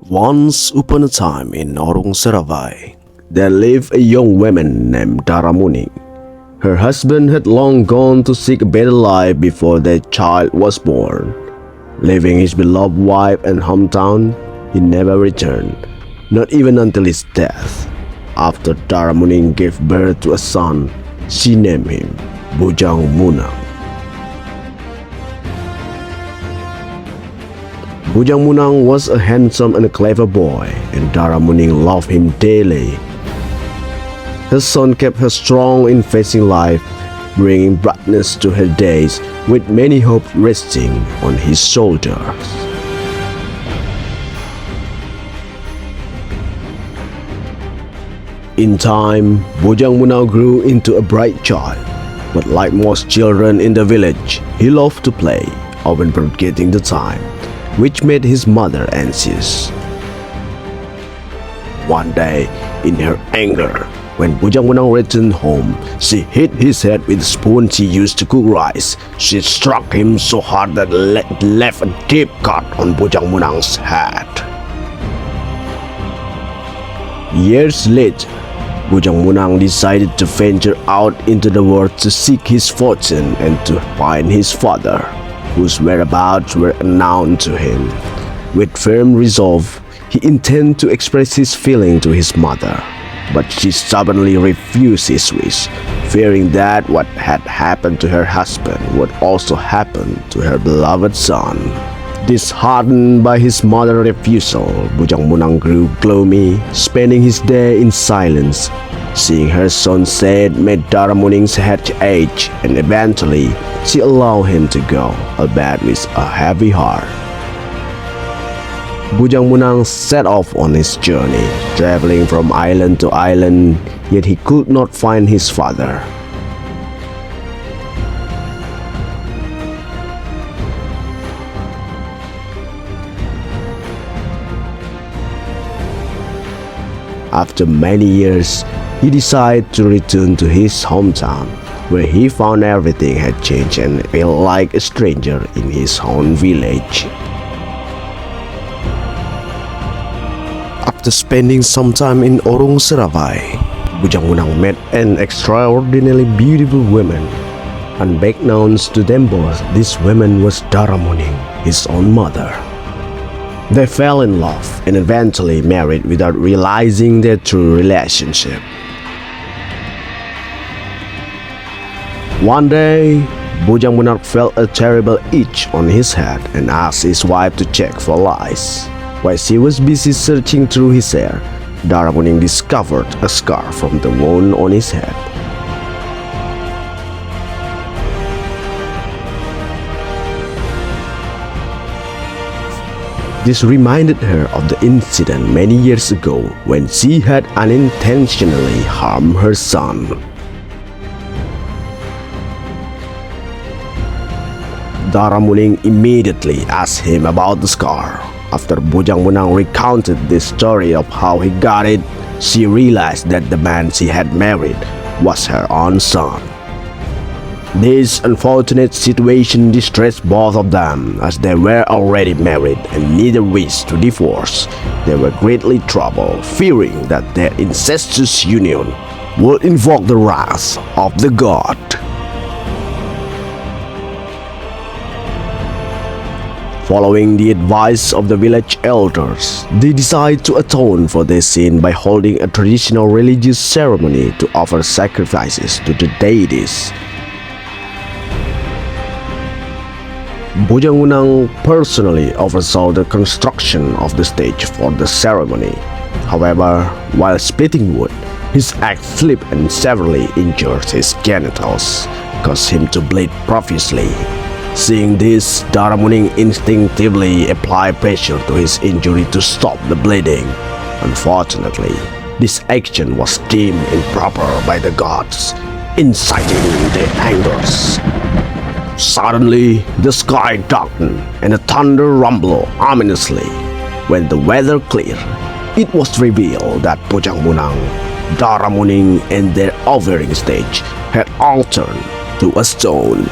Once upon a time in Serawai, there lived a young woman named Dara Muning. Her husband had long gone to seek a better life before their child was born. Leaving his beloved wife and hometown, he never returned, not even until his death. After Dara Muning gave birth to a son, she named him Bujang Munang. Bujang Munang was a handsome and clever boy, and Dara Muning loved him dearly. Her son kept her strong in facing life, bringing brightness to her days, with many hopes resting on his shoulders. In time, Bujang Munang grew into a bright child, but like most children in the village, he loved to play, often forgetting the time, which made his mother anxious. One day, in her anger, when Bujang Munang returned home, she hit his head with a spoon she used to cook rice. She struck him so hard that it left a deep cut on Bujang Munang's head. Years later, Bujang Munang decided to venture out into the world to seek his fortune and to find his father, whose whereabouts were unknown to him. With firm resolve, he intended to express his feeling to his mother, but she stubbornly refused his wish, fearing that what had happened to her husband would also happen to her beloved son. Disheartened by his mother's refusal, Bujang Munang grew gloomy, spending his day in silence. Seeing her son sad made Dara Muning's head ache, and eventually she allowed him to go, albeit with a heavy heart. Bujang Munang set off on his journey, traveling from island to island, yet he could not find his father. After many years, he decided to return to his hometown, where he found everything had changed and felt like a stranger in his own village. After spending some time in Serawai, Bujang Munang met an extraordinarily beautiful woman. Unbeknownst to them both, this woman was Dara Muning, his own mother. They fell in love and eventually married without realizing their true relationship. One day, Bujang Munang felt a terrible itch on his head and asked his wife to check for lice. While she was busy searching through his hair, Dara Muning discovered a scar from the wound on his head. This reminded her of the incident many years ago when she had unintentionally harmed her son. Dara Muning immediately asked him about the scar. After Bujang Munang recounted the story of how he got it, she realized that the man she had married was her own son. This unfortunate situation distressed both of them, as they were already married and neither wished to divorce. They were greatly troubled, fearing that their incestuous union would invoke the wrath of the god. Following the advice of the village elders, they decided to atone for their sin by holding a traditional religious ceremony to offer sacrifices to the deities. Bujang Munang personally oversaw the construction of the stage for the ceremony. However, while splitting wood, his axe slipped and severely injured his genitals, causing him to bleed profusely. Seeing this, Dara Muning instinctively applied pressure to his injury to stop the bleeding. Unfortunately, this action was deemed improper by the gods, inciting their angers. Suddenly, the sky darkened and a thunder rumbled ominously. When the weather cleared, it was revealed that Bujang Munang, Dara Muning, and their offering stage had all turned to a stone.